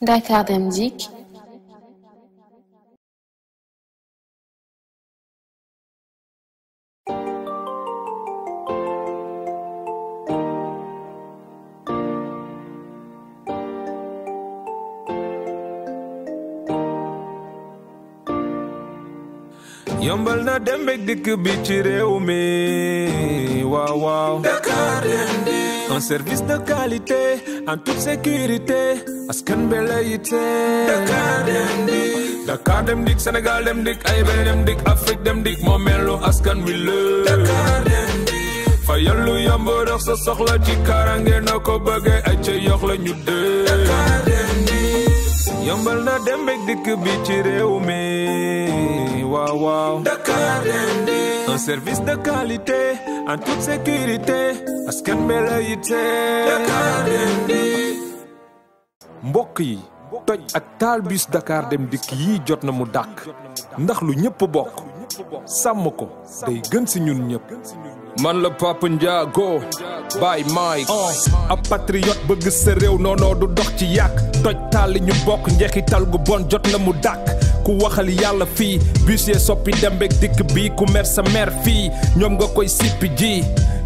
Dakar Dem Dikk. yombal na dem beeg dikk bi ci réew mi waaw waaw. Dakar Dem Dikk. Un service de qualité en toute sécurité askan bi la yitte. Dakar Dem Dikk. Dakar Dem Dikk Sénégal Dem Dikk AIBD Dem Dikk Afrique Dem Dikk moo melu askan wi la. Dakar Dem Dikk. fayal lu yomb dox sa soxla ci karange na ko bëggee ay ca yox la ñu dee. Dakar Dem Dikk. yombal na dem beeg dikk bi ci réew mi waaw waaw. Dakar Dem Dikk. Un service de qualité en toute sécurité askan bi la yitte. Dakar Dem Dikk. mbokk yi toj ak taal bus Dakar Dem Dikk yii jot na mu dàkk ndax lu ñëpp bokk sàmm ko day gën si ñun ñëpp. man la Papa Ndiago Baye Mike ab patriote bëgg sa réew noonoo du dox ci yàq toj taal li ñu bokk njeexital gu bon jot na mu dàkk ku waxal yàlla fii bus yee soppi dem beeg dikk bi ku mer sa mer fii ñoom nga koy sippi ji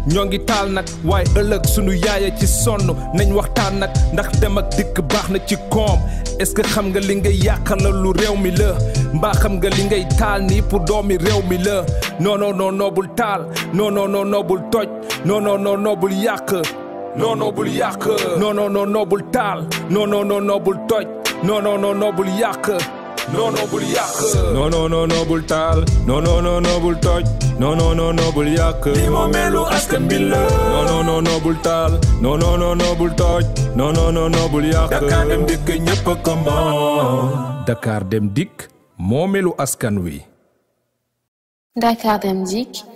ñoo ngi taal nag waaye ëllëg sunu yaaya ci sonn nañ waxtaan nag ndax dem ak dikk baax na ci koom est-ce que xam nga li ngay yàqala lu réew mi la mbaa xam nga li ngay taal nii pour doomi réew mi la non non non non bul taal non non non non bul toj non non non non bul yàq non non bul yàq non non non non bul taal non non non non bul toj non non non non bul yàq non non bul yàq non non non non bul taal non non non non bul toj non non non non bul yàq li moo melu askan bi la non non non non bul taal non non non non bul toj non non non non bul yàq Dakar Dem Dikk ñëpp a ko moom Dakar Dem Dikk moo melu askan wi. Dakar Dem Dikk.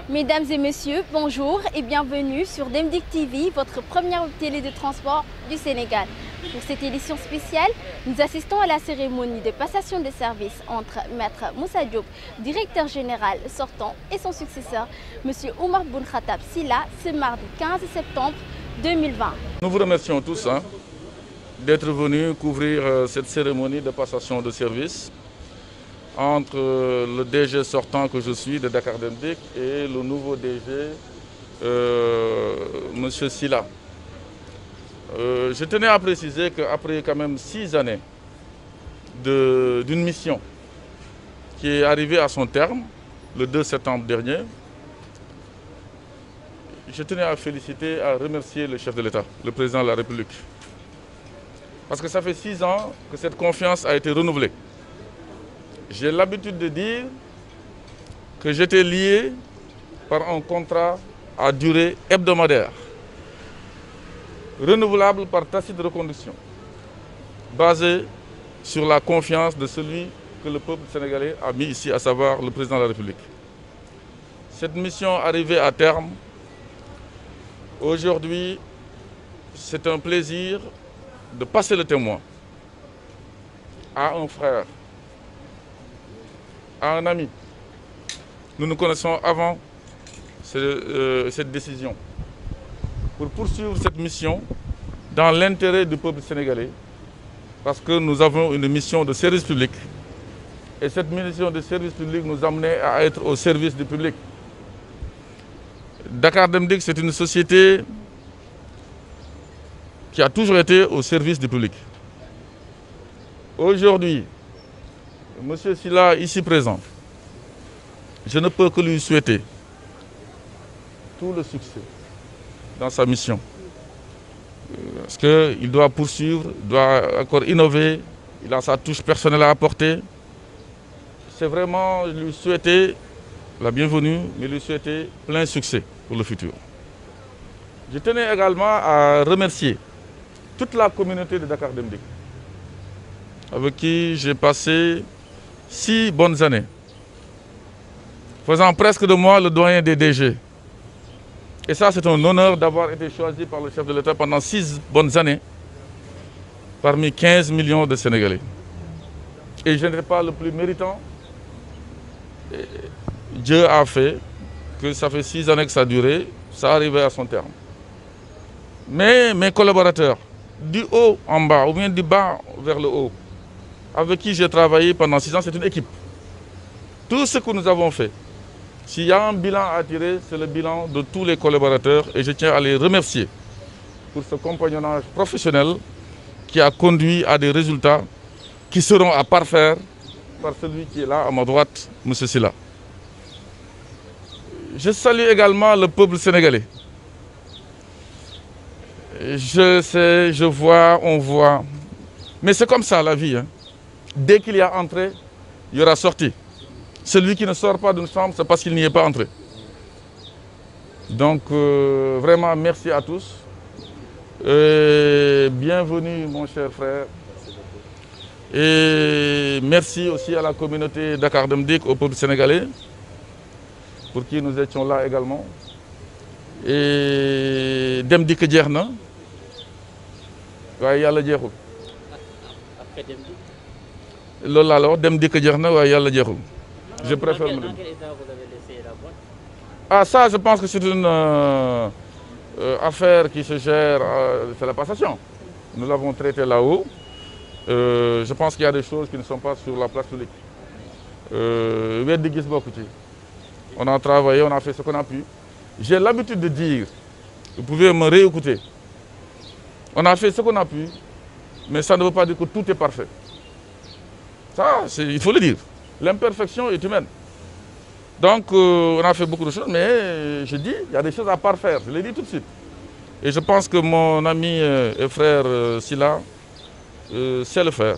Mesdames et messieurs, bonjour et bienvenue sur Dem Dikk TV, votre première télé de transport du Sénégal. Pour cette édition spéciale, nous assistons à la cérémonie de passation de services entre Maître Moussa Diop, directeur général sortant, et son successeur, Monsieur Oumar Boun Khattab Sylla, ce mardi 15 septembre 2020. Nous vous remercions tous d'être venus couvrir cette cérémonie de passation de services entre le DG sortant que je suis de Dakar Dem Dikk et le nouveau DG, M. Sylla. Je tenais à préciser qu'après quand même 6 années d'une mission qui est arrivée à son terme, le 2 septembre dernier, je tenais à féliciter, à remercier le chef de l'État, le président de la République. Parce que ça fait 6 ans que cette confiance a été renouvelée. J'ai l'habitude de dire que j'étais lié par un contrat à durée hebdomadaire, renouvelable par tacite reconduction, basé sur la confiance de celui que le peuple sénégalais a mis ici, à savoir le président de la République. Cette mission arrivée à terme, aujourd'hui, c'est un plaisir de passer le témoin à un frère, à un ami. Nous nous connaissons avant cette décision pour poursuivre cette mission dans l'intérêt du peuple sénégalais, parce que nous avons une mission de service public et cette mission de service public nous amenait à être au service du public. Dakar Dem Dikk, c'est une société qui a toujours été au service du public. Aujourd'hui, M. Sylla, ici présent, je ne peux que lui souhaiter tout le succès dans sa mission. Parce qu'il doit poursuivre, doit encore innover, il a sa touche personnelle à apporter. C'est vraiment lui souhaiter la bienvenue, mais lui souhaiter plein succès pour le futur. Je tenais également à remercier toute la communauté de Dakar Dem Dikk, avec qui j'ai passé 6 bonnes années, faisant presque de moi le doyen des DG. Et ça, c'est un honneur d'avoir été choisi par le chef de l'État pendant 6 bonnes années, parmi 15 millions de Sénégalais. Et je n'étais pas le plus méritant. Et Dieu a fait que ça fait 6 années que ça a duré. ça arrivait à son terme. Mais mes collaborateurs, du haut en bas, ou bien du bas vers le haut, avec qui j'ai travaillé pendant 6 ans, c'est une équipe. Tout ce que nous avons fait, s'il y a un bilan à tirer, c'est le bilan de tous les collaborateurs et je tiens à les remercier pour ce compagnonnage professionnel qui a conduit à des résultats qui seront à parfaire par celui qui est là à ma droite, M. Sylla. Je salue également le peuple sénégalais. Je sais, je vois, on voit. Mais c'est comme ça la vie. Hein. Dès qu'il y a entrée, il y aura sortie. Celui qui ne sort pas d'une chambre, c'est parce qu'il n'y est pas entré. Donc, vraiment, merci à tous. Bienvenue, mon cher frère. Et merci aussi à la communauté Dakar Dem Dik, au peuple sénégalais, pour qui nous étions là également. Et Dem Dik jeex na waaye yàlla jeexul. Après Dem Dik. Loolu laa la wax Dem Dik jeex na waaye yàlla jeexul. Je préfère me dire. Dans quel état vous avez laissé la boîte? Ah ça, je pense que c'est une affaire qui se gère, c'est la passation. Nous l'avons traité là-haut. Je pense qu'il y a des choses qui ne sont pas sur la place publique. On a travaillé, on a fait ce qu'on a pu. J'ai l'habitude de dire, vous pouvez me réécouter, on a fait ce qu'on a pu, mais ça ne veut pas dire que tout est parfait. Ça, il faut le dire. L'imperfection est humaine. Donc, on a fait beaucoup de choses, mais je dis, il y a des choses à parfaire. Je l'ai dit tout de suite. Et je pense que mon ami et frère Sylla sait le faire.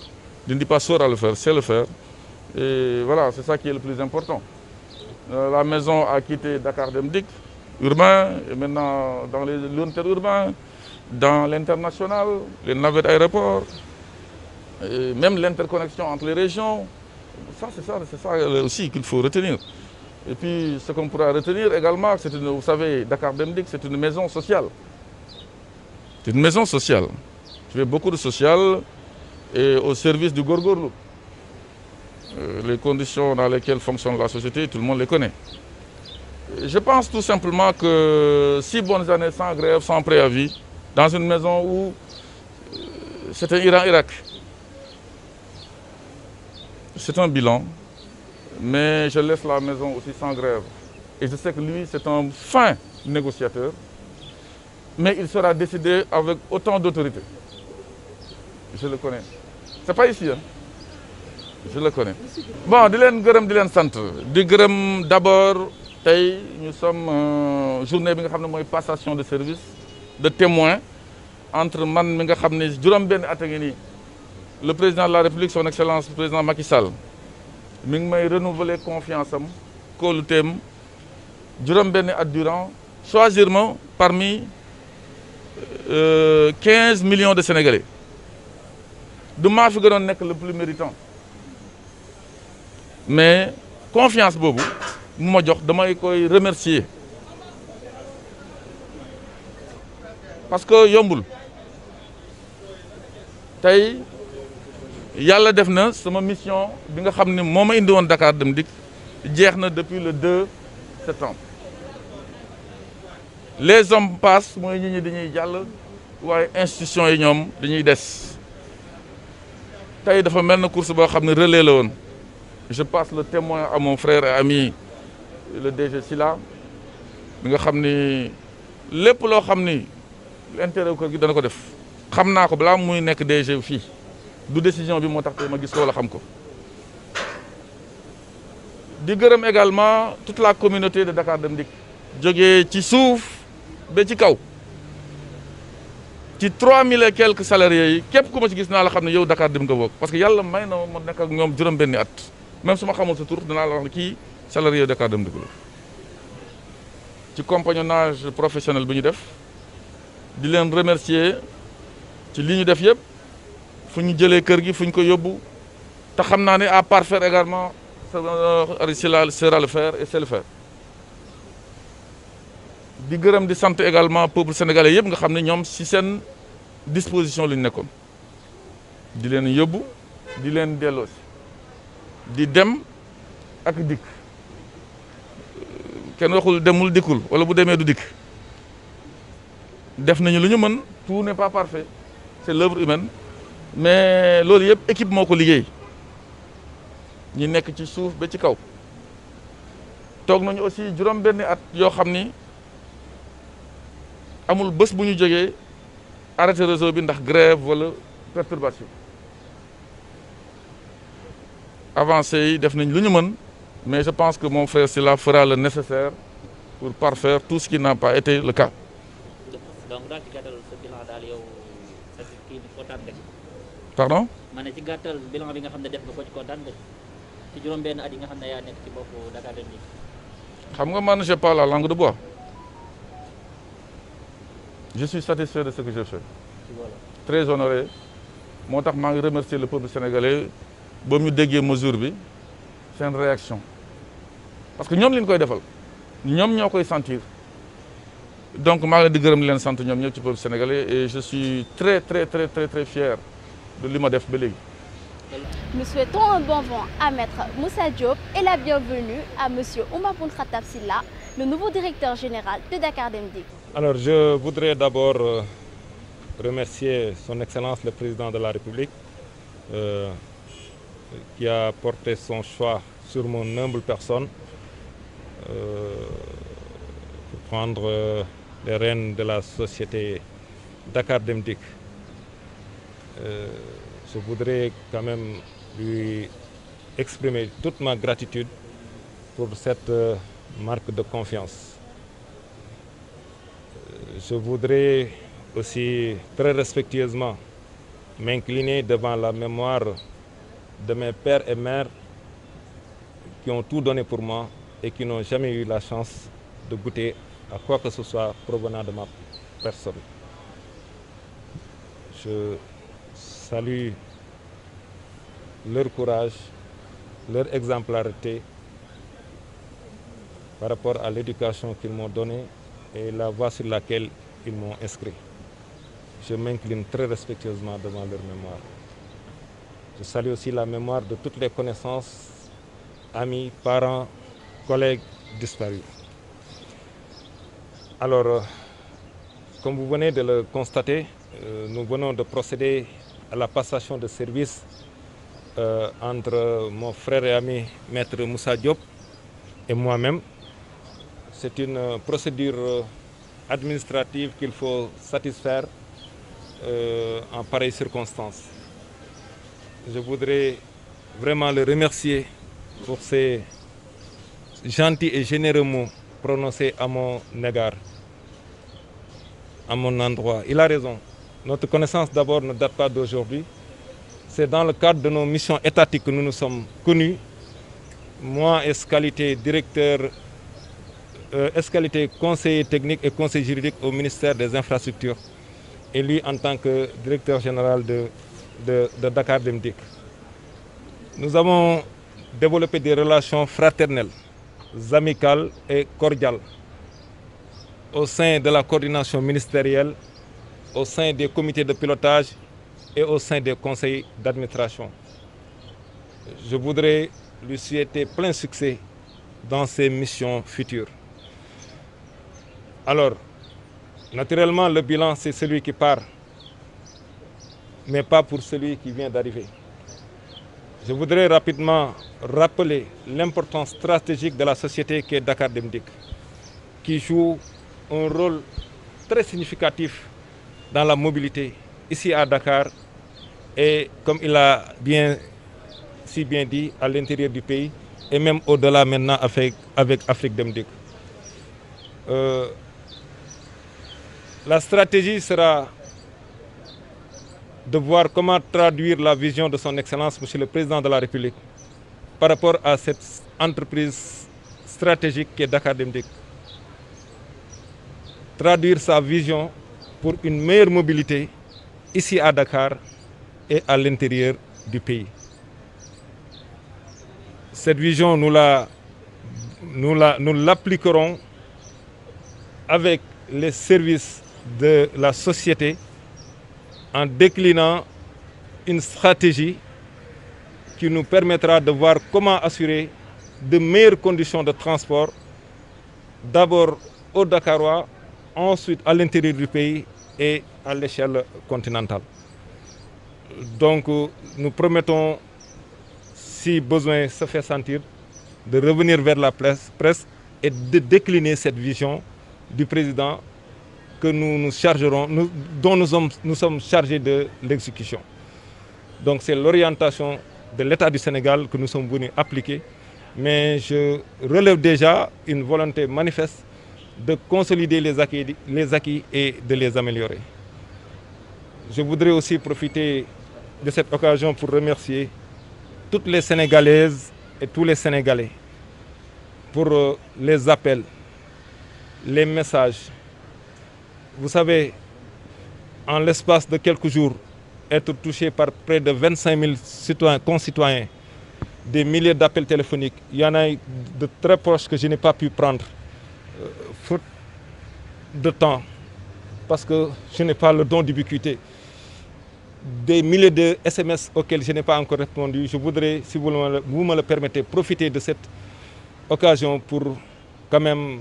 Je ne dis pas saura le faire, sait le faire. Et voilà, c'est ça qui est le plus important. La maison a quitté Dakar Dem Dik, urbain, et maintenant dans l'interurbain, dans l'international, les navettes aéroports, et même l'interconnexion entre les régions. Ça, c'est ça aussi qu'il faut retenir. Et puis, ce qu'on pourra retenir également, vous savez, Dakar Dem Dik, c'est une maison sociale. C'est une maison sociale. Je fais beaucoup de social et au service du Gorgorlou. Les conditions dans lesquelles fonctionne la société, tout le monde les connaît. Je pense tout simplement que 6 bonnes années sans grève, sans préavis, dans une maison où c'est un Iran-Irak. C'est un bilan, mais je laisse la maison aussi sans grève. Et je sais que lui, c'est un fin négociateur, mais il sera décidé avec autant d'autorité. Je le connais. C'est pas ici, hein? Je le connais. Bon, Dilen Centre. D'abord, nous sommes journée de passation de service, de témoins entre le président de la République, son Excellence, le président Macky Sall. Il m'a renouvelé confiance, kolutem, durant, choisir parmi 15 millions de Sénégalais. De ma figure, on n'est que le plus méritant. Mais confiance bobu moi jox damay koy remercier parce que yombul tay yalla def na sama mission bi nga xamni moma indi won Dakar Dem Dik jeexna depuis le 2 septembre. Les hommes passent moy ñi dañuy jall waye institution yi ñom dañuy dess tay dafa melna course bo xamni relais la won. Je passe le témoin à mon frère et ami, le DG Sylla. Je sais que lépp loo xam ni l'intérêt kër gi dana ko def xam naa ko balaa muy nekk DG fii du décision bi moo tax ma gis ko wala xam ko. di gërëm également toute la communauté de Dakar Dem Dik jógee ci suuf ba ci kaw ci 3000 et quelques salariés yi képp ku ma ci gis naa la xam ne yow Dakar Dem nga bokk parce que yàlla may na ma nekk ak ñoom juróom-benni at. Même si je ne sais pas si je la qui salarié de Dakar Dem Dik. Du compagnonnage professionnel, je les remercier ci li ñu def yépp fu ñu jëlé kër gi fu ñu ko yóbbu te xam naa ne à parfaire également Sylla sera le faire et c'est le faire. di gërëm di sant également peuple sénégalais yépp nga xam ne ñoom ci seen disposition lañ nekkoon di leen yóbbu di leen delloosi di dem ak dik kenn waxul demul dikul wala bu demee du dik def nañu lu ñu mën, tout n'est pas parfait, c'est l'œuvre humaine, mais loolu yëpp équipe moo ko liggéey ñi nekk ci suuf ba ci kaw. toog nañu aussi juróom benni at yoo xam ni amul bés bu ñu jógee arrêté réseau bi ndax grève wala perturbation. avancé yi def nañ lu ñu mën, mais je pense que mon frère Sylla fera le nécessaire pour parfaire tout ce qui n'a pas été le cas. donc daal ci gàttal sa bilan daal yow sa kii kontaan nga ci. Pardon? ma ne ci gàttal bilan bi nga xam ne def nga ko ci kontaan nga ci juróom-benn at yi nga xam ne yaa nekk ci boppu Dakar Dem Dikk. xam nga man j'ai pas la langue de bois. Je suis satisfait de ce que j'ai fait. Très honoré. moo tax maa ngi remercier le peuple sénégalais ba mu déggee mesure bi seen réaction parce que ñoom li ñu koy defal ñoom ñoo koy sentir donc maa ngi leen di gërëm di leen sant ñoom ñëpp ci peuple sénégalais et je suis très fier de li ma def ba léegi. Nous souhaitons un bon vent à Maître Moussa Diop et la bienvenue à Monsieur Oumar Boun Khattab Sylla, le nouveau directeur général de Dakar Dem Dikk. Alors je voudrais d'abord remercier son Excellence le Président de la République qui a porté son choix sur mon humble personne pour prendre les rênes de la société Dakar Dem Dikk. Je voudrais quand même lui exprimer toute ma gratitude pour cette marque de confiance. Je voudrais aussi très respectueusement m'incliner devant la mémoire de mes pères et mères qui ont tout donné pour moi et qui n'ont jamais eu la chance de goûter à quoi que ce soit provenant de ma personne. Je salue leur courage, leur exemplarité par rapport à l'éducation qu'ils m'ont donnée et la voie sur laquelle ils m'ont inscrit. Je m'incline très respectueusement devant leur mémoire. Je salue aussi la mémoire de toutes les connaissances, amis, parents, collègues disparus. Alors, comme vous venez de le constater, nous venons de procéder à la passation de service entre mon frère et ami Maître Moussa Diop et moi-même. C'est une procédure administrative qu'il faut satisfaire en pareille circonstance. Je voudrais vraiment le remercier pour ces gentils et généreux mots prononcés à mon égard, à mon endroit. Il a raison. Notre connaissance d'abord ne date pas d'aujourd'hui. C'est dans le cadre de nos missions étatiques que nous nous sommes connus. Moi, qualité directeur, qualité conseiller technique et conseiller juridique au ministère des Infrastructures. Et lui en tant que directeur général de Dakar Dem Dikk. Nous avons développé des relations fraternelles, amicales et cordiales au sein de la coordination ministérielle, au sein des comités de pilotage et au sein des conseils d'administration. Je voudrais lui souhaiter plein succès dans ses missions futures. Alors, naturellement, le bilan, c'est celui qui part, mais pas pour celui qui vient d'arriver. Je voudrais rapidement rappeler l'importance stratégique de la société qui est Dakar Dem Dikk, qui joue un rôle très significatif dans la mobilité ici à Dakar et, comme il a si bien dit, à l'intérieur du pays et même au-delà maintenant avec Afrique Dem Dikk. La stratégie sera de voir comment traduire la vision de son Excellence, Monsieur le Président de la République, par rapport à cette entreprise stratégique qui est Dakar Dem Dikk. Traduire sa vision pour une meilleure mobilité ici à Dakar et à l'intérieur du pays. Cette vision, nous l'appliquerons avec les services de la société en déclinant une stratégie qui nous permettra de voir comment assurer de meilleures conditions de transport, d'abord aux Dakarois ensuite à l'intérieur du pays et à l'échelle continentale. Donc nous promettons, si besoin se fait sentir, de revenir vers la presse et de décliner cette vision du président que nous chargerons, dont nous sommes chargés de l'exécution. Donc c'est l'orientation de l'État du Sénégal que nous sommes venus appliquer, mais je relève déjà une volonté manifeste de consolider les acquis et de les améliorer. Je voudrais aussi profiter de cette occasion pour remercier toutes les Sénégalaises et tous les Sénégalais pour les appels, les messages. Vous savez, en l'espace de quelques jours, être touché par près de 25 000 concitoyens, des milliers d'appels téléphoniques. Il y en a de très proches que je n'ai pas pu prendre, faute de temps, parce que je n'ai pas le don d'ubiquité. Des milliers de SMS auxquels je n'ai pas encore répondu. Je voudrais, si vous me le permettez, profiter de cette occasion pour quand même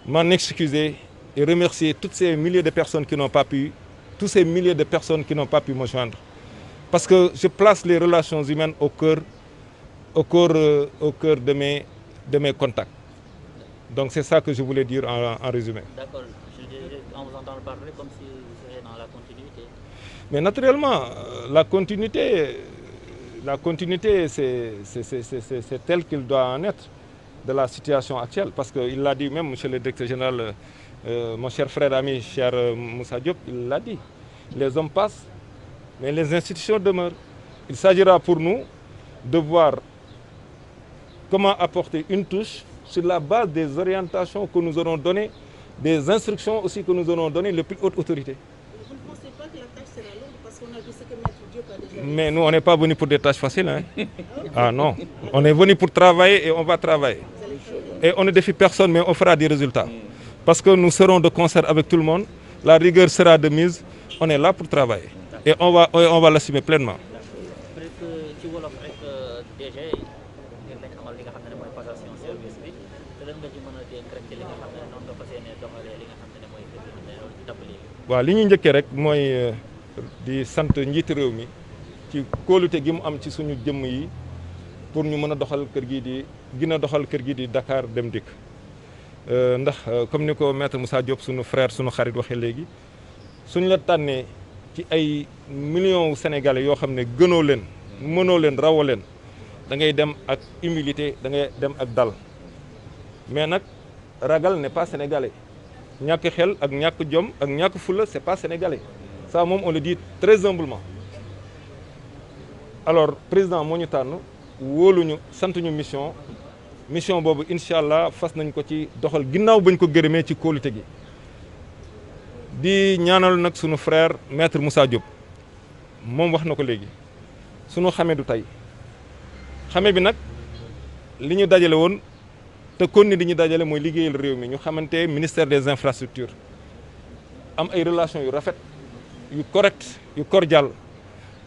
m'en excuser et remercier toutes ces milliers de personnes qui n'ont pas pu, tous ces milliers de personnes qui n'ont pas pu me joindre. Parce que je place les relations humaines au cœur de mes contacts. Donc c'est ça que je voulais dire en résumé. D'accord, on vous entend parler comme si vous seriez dans la continuité. Mais naturellement, la continuité c'est tel qu'il doit en être de la situation actuelle. Parce qu'il l'a dit même, monsieur le directeur général, mon cher frère ami, cher Moussa Diop, il l'a dit. Les hommes passent, mais les institutions demeurent. Il s'agira pour nous de voir comment apporter une touche sur la base des orientations que nous aurons données, des instructions aussi que nous aurons données les plus hautes autorités. Vous ne pensez pas que la tâche sera longue parce qu'on a vu ce que Maître Diop a déjà dit? Mais nous, on n'est pas venus pour des tâches faciles. Hein. Ah non, on est venus pour travailler et on va travailler. Et on ne défie personne, mais on fera des résultats. Parce que nous serons de concert avec tout le monde, la rigueur sera de mise, on est là pour travailler. Et on va l'assumer pleinement. waaw li ñuy njëkkee rek mooy di sant njiiti réew mi ci kóolute gi mu am ci suñu jëmm yi pour ñu mën a doxal kër gi di gën a doxal kër gi di Dakar Dem Dikk ndax comme ni ko maître Moussa Diop suñu frère suñu xarit waxee léegi suñ la tànnee ci ay millions sénégalais yoo xam ne gënoo leen mënoo leen rawoo leen da ngay dem ak humilité da ngay dem ak dal mais nag ragal n'est pas sénégalais. ñàkk xel ak ñàkk jom ak ñàkk fulla c'est pas sénégalais ça moom on le dit très humblement alors président moo ñu tànn wóoluñu sant ñu mission boobu incha allah fas nañ ko ci doxal ginnaaw bañ ko gërëmee ci kóolute gi di ñaanal nag sunu frère maître Moussa Diop moom wax na ko léegi sunu xame du tey xame bi nag li ñu dajale woon te kon ni di ñu dajale mooy liggéeyal réew mi ñu xamante ministère des infrastructures am ay relations yu rafet yu correct yu cordial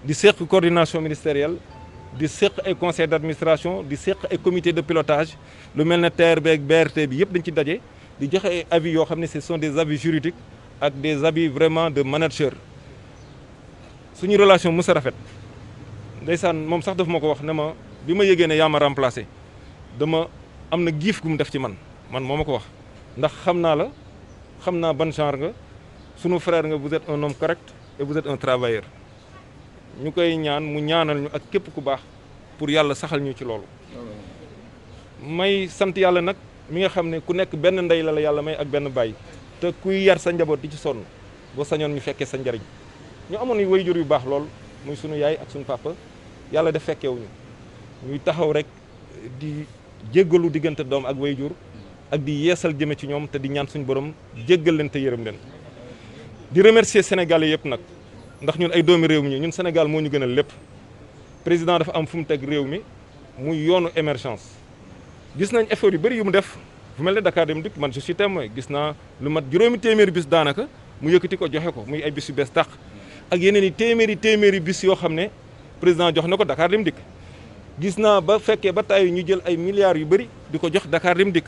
di seq coordination ministérielle di seq ay conseil d'administration di seq ay comité de pilotage lu mel ne TRB ak BRT bi yëpp dañ ci daje di joxe ay avis yoo xam ne ce sont des avis juridiques ak des avis vraiment de manager suñu relation mës a rafet ndeysaan moom sax daf ma ko wax ne ma bi ma yëgee ne yaa ma remplacé dama am na giif gu mu def ci man moo ma ko wax ndax xam naa la xam naa ban genre nga sunu frère nga vous êtes un homme correct et vous êtes un travailleur ñu koy ñaan mu ñaanal ñu ak képp ku baax pour yàlla saxal ñu ci loolu may sant yàlla nag mi nga xam ne ku nekk benn ndey la yàlla may ak benn baay te kuy yar sa njaboot di ci sonn boo sañoon ñu fekkee sa njariñ ñu amoon yu waajur yu baax lool muy sunu yaay ak sunu papa yàlla def fekkewuñu ñuy taxaw rek di jéggalu diggante doom ak waajur ak di yeesal jëme ci ñoom te di ñaan suñu borom jéggal leen te yërëm leen di remercier Sénégalais yëpp nag ndax ñun ay doomi réew mi ñun Sénégal moo ñu gënal lépp président dafa am fu mu teg réew mi muy yoonu émergence gis nañ effort yu bëri yu mu def fu mel ne Dakar Dem Dikk man je suis témoin gis naa lu mat juróomi téeméeri bis daanaka mu yëkkati ko joxe ko muy ay bis yu bees tàq ak yeneen i téeméeri bis yoo xam ne président jox na ko Dakar Dem Dikk gis naa ba fekkee ba tey ñu jël ay milliards yu bëri di ko jox Dakar Dem Dikk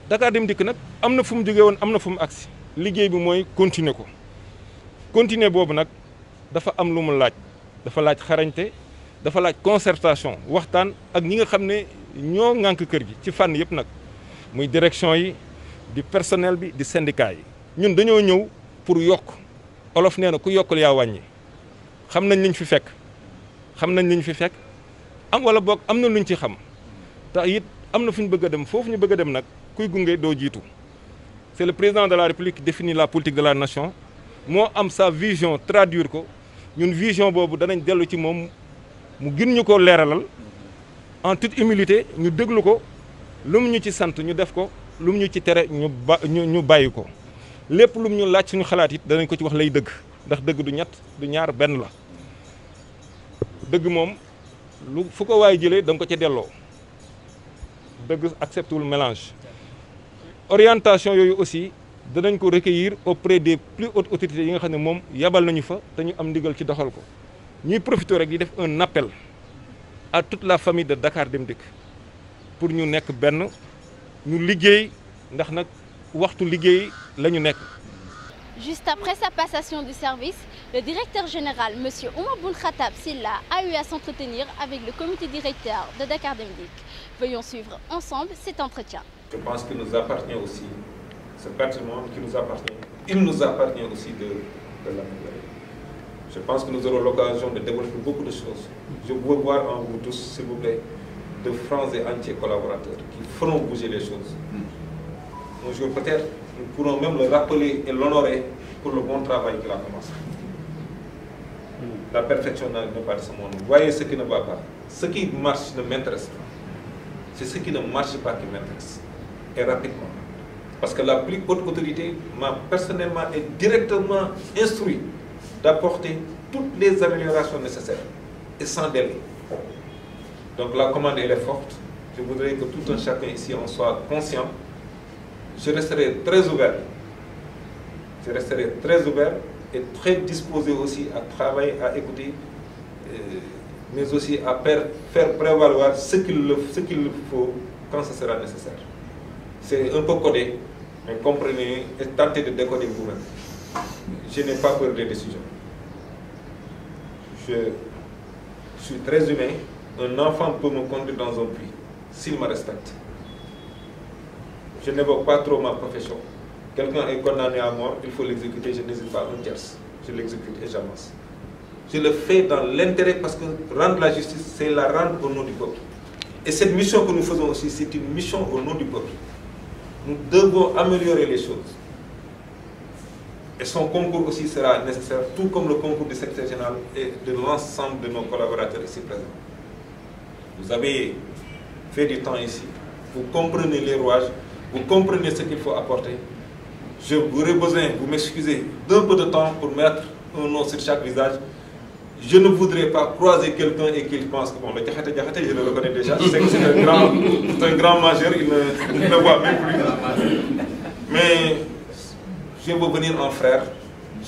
Dakar Dem Dikk nag am na fu mu jógee woon am na fu mu agsi liggéey bi mooy continuer ko continuer boobu nag dafa am lu mu laaj dafa laaj xarañte dafa laaj concertation waxtaan ak ñi nga xam ne ñoo ŋànk kër gi ci fànn yëpp nag muy direction yi di personnel bi di syndicat yi ñun dañoo ñëw pour yokk olof nee na ku yokkul yaa wàññi xam nañ liñ fi fekk am wala boog am na luñ ci xam te it am na fu ñu bëgg a dem foofu ñu bëgg a dem nag kuy gunge doo jiitu c'est le président de la République qui définit la politique de la nation moo am sa vision traduire ko ñun vision boobu danañ dellu ci moom mu gën ñu ko leeralal en toute humilité ñu déglu ko lu mu ñu ci sant ñu def ko lu mu ñu ci tere ñu bàyyi ko lépp lu mu ñu laaj suñu xalaat it danañ ko ci wax lay dëgg ndax dëgg du ñett du ñaar benn la dëgg moom lu fu ko waay jëlee da nga ko ca delloo dëgg accepté wul mélange orientation yooyu aussi danañ ko recueillir auprès des plus hautes autorités yi nga xam ne moom yabal nañu fa te ñu am ndigal ci doxal ko ñuy profité rek di def un appel à toute la famille de Dakar Dem Dikk pour ñu nekk benn ñu liggéey ndax nag waxtu liggéey la ñu nekk. Juste après sa passation du service, le directeur général, M. Oumar Boun Khattab Silla, a eu à s'entretenir avec le comité directeur de Dakar Dem Dikk. Veuillons suivre ensemble cet entretien. Je pense qu'il nous appartient aussi, ce patrimoine qui nous appartient, il nous appartient aussi de l'améliorer. Je pense que nous aurons l'occasion de développer beaucoup de choses. Je veux voir en vous tous, s'il vous plaît, de francs et entiers collaborateurs qui feront bouger les choses. Un jour peut-être, nous pourrons même le rappeler et l'honorer pour le bon travail qu'il a commencé. La perfection n'est pas de ce monde. Voyez ce qui ne va pas. Ce qui marche ne m'intéresse pas. C'est ce qui ne marche pas qui m'intéresse. Et rapidement. Parce que la plus haute autorité m'a personnellement et directement instruit d'apporter toutes les améliorations nécessaires et sans délai. Donc la commande elle est forte. Je voudrais que tout un chacun ici en soit conscient. Je resterai très ouvert. Je resterai très ouvert et très disposé aussi à travailler, à écouter, mais aussi à faire prévaloir ce qu'il faut quand ce sera nécessaire. C'est un peu codé, mais comprenez et tentez de décoder vous-même. Je n'ai pas peur des décisions. Je suis très humain. Un enfant peut me conduire dans un puits s'il me respecte. Je n'évoque pas trop ma profession. Quelqu'un est condamné à mort, il faut l'exécuter, je n'hésite pas un tiers. Je l'exécute et j'avance. Je le fais dans l'intérêt parce que rendre la justice, c'est la rendre au nom du peuple. Et cette mission que nous faisons aussi, c'est une mission au nom du peuple. Nous devons améliorer les choses. Et son concours aussi sera nécessaire, tout comme le concours du secrétaire général et de l'ensemble de nos collaborateurs ici présents. Vous avez fait du temps ici, vous comprenez les rouages, vous comprenez ce qu'il faut apporter. Je j'aurais besoin, vous m'excusez, d'un peu de temps pour mettre un nom sur chaque visage. Je ne voudrais pas croiser quelqu'un et qu'il pense que bon, le Diakhaté, je le reconnais déjà, je sais que c'est un grand majeur, il ne voit même plus. Mais je veux venir en frère,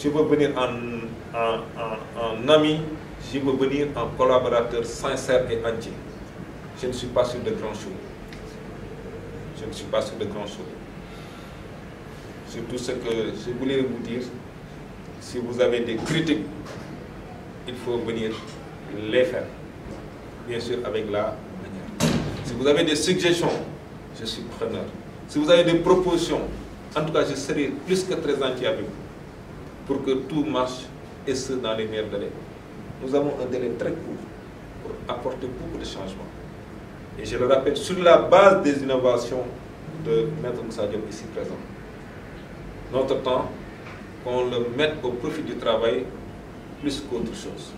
je veux venir en ami, je veux venir en collaborateur sincère et entier. Je ne suis pas sur de grands choses. Je ne suis pas sur de grands choses. C'est tout ce que je voulais vous dire. Si vous avez des critiques, il faut venir les faire. Bien sûr, avec la manière. Si vous avez des suggestions, je suis preneur. Si vous avez des propositions, en tout cas, je serai plus que très entier avec vous pour que tout marche et ce dans les meilleurs délais. Nous avons un délai très court pour apporter beaucoup de changements. Et je le rappelle, sur la base des innovations de Maître Moussa Diop ici présent. Notre temps, qu'on le mette au profit du travail plus qu'autre chose.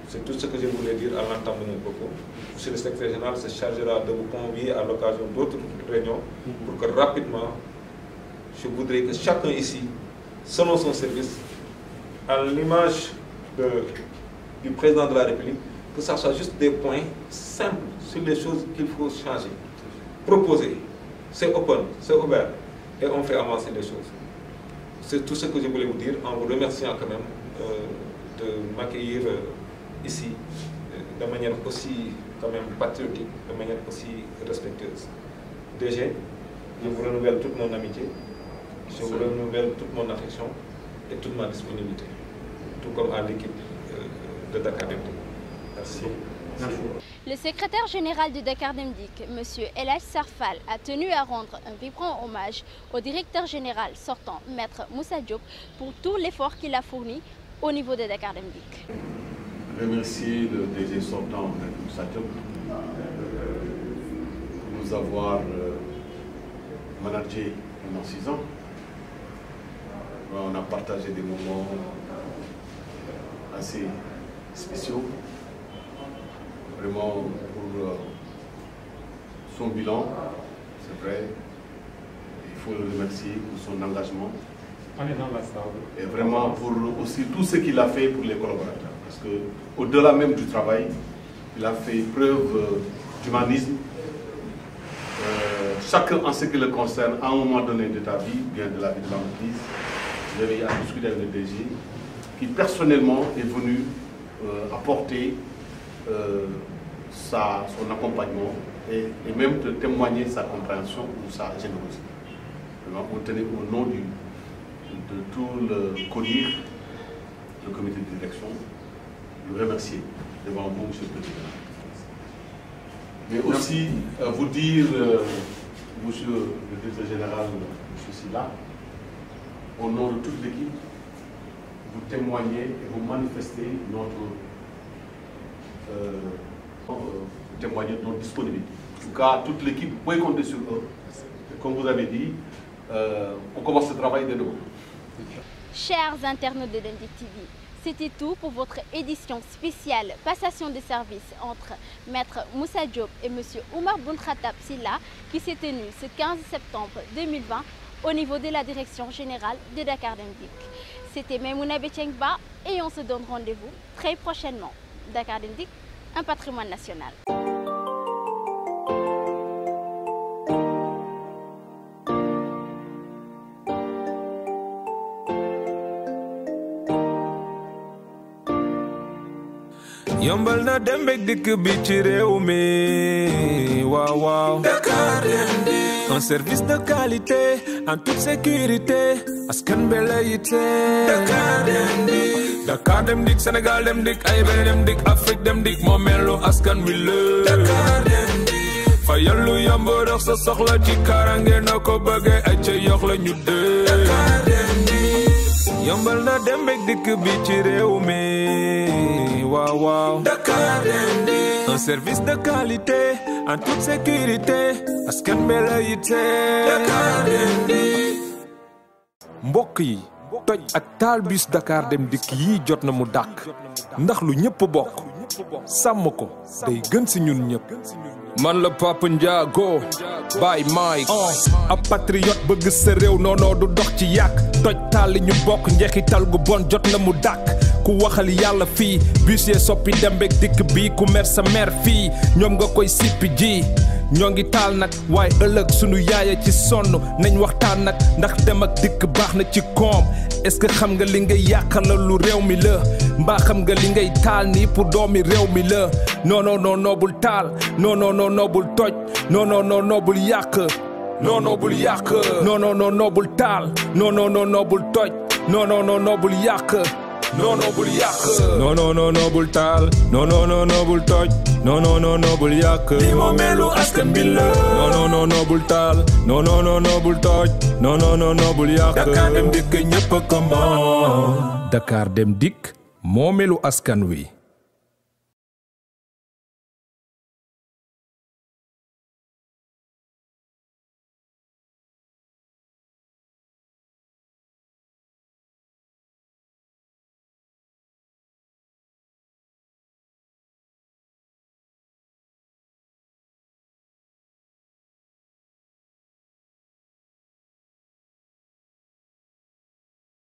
C'est tout ce que je voulais dire à l'entame de mon propos. Monsieur le secrétaire général se chargera de vous convier à l'occasion d'autres réunions pour que rapidement, je voudrais que chacun ici, selon son service, à l'image du président de la République, que ça soit juste des points simples sur les choses qu'il faut changer. Proposer, c'est open, c'est ouvert, et on fait avancer les choses. C'est tout ce que je voulais vous dire en vous remerciant quand même de m'accueillir ici de manière aussi quand même patriotique, de manière aussi respectueuse. DG, Je vous renouvelle toute mon amitié, je vous renouvelle toute mon affection et toute ma disponibilité, tout comme à l'équipe de Dakar Dem Dik. Merci. Le secrétaire général de Dakar Dem Dik, M. El Hadj Sarfal, a tenu à rendre un vibrant hommage au directeur général sortant, Maître Moussa Diop, pour tout l'effort qu'il a fourni au niveau de Dakar Dem Dik. Remercier le DG sortant, Maître Moussa Diop, pour nous avoir managé pendant 6 ans. On a partagé des moments assez spéciaux. Vraiment pour son bilan, c'est vrai, il faut le remercier pour son engagement. Et vraiment pour aussi tout ce qu'il a fait pour les collaborateurs. Parce qu'au-delà même du travail, il a fait preuve d'humanisme. Chacun en ce qui le concerne, à un moment donné de ta vie, bien de la vie de l'entreprise, j'avais à discuter avec le DG, qui personnellement est venu apporter son accompagnement et même de témoigner sa compréhension ou sa générosité. On tenait au nom de tout le CODIR, le comité de direction, le remercier devant vous, Monsieur le Président. Mais aussi vous dire, Monsieur le Directeur Général, M. Silla, au nom de toute l'équipe, vous témoignez et vous manifestez témoigner de notre disponibilité. En tout cas, toute l'équipe, vous pouvez compter sur eux. Et comme vous avez dit, on commence le travail dès demain. Chers internautes de Dem Dik TV, c'était tout pour votre édition spéciale passation de service entre Maître Moussa Diop et M. Oumar Boun Khattab Silla qui s'est tenue ce 15 septembre 2020 au niveau de la direction générale de Dakar Dem Dik. C'était Maimouna Betchengba et on se donne rendez-vous très prochainement. Dakar Dem Dik, un patrimoine national. yombal na dem beeg dikk bi ci réew mi waaw waaw Dakar Dem Dik un service de qualité en toute sécurité askan bi la yitte Dakar Dem Dik Dakar Dem Dik Sénégal Dem Dik AIBD Dem Dik Afrique Dem Dik moo melu askan wi la Dakar Dem Dik fa yallu yomb dox sa soxla ci karange na ko bëgge ay ca yox la ñu dee Dakar Dem Dik yombal na dem beeg dikk bi ci réew mi waaw waaw Dakar Dem Dik un service de qualité en toute sécurité askan bi la yitte Dakar Dem Dik mbokk yi toj ak taal bus Dakar Dem Dik yi jot na mu dàkk ndax lu ñëpp bokk sàmm ko day gën si ñun ñëpp man la Papa Ndiago Baye Mike ab patriote bëgg sa réew noonoo du dox ci yàq toj taal li ñu bokk njeexital gu bon jot na mu dàkk ku waxal yàlla fii bus yee soppi Dem beeg dikk bi ku mer sa mer fii ñoom nga koy sippi ji ñoo ngi taal nag waaye ëllëg sunu yaaya ci sonn nañ waxtaan nag ndax dem ak dikk baax na ci koom est-ce que xam nga li ngay yàqal lu réew mi la mbaa xam nga li ngay taal nii pour doomi réew mi la non non non non bul taal non non non non bul toj non non non non bul yàq non non bul yàq non non non non bul taal non non non non bul toj non non non non bul yàq non non bul yàq non non non non bul taal non non non non bul toj non non non non bul yàq li moo melu askan bi la non non non non bul taal non non non non bul toj non non non non bul yàq Dakar Dem Dik ñëpp ko moom Dakar Dem Dik moo melu askan wi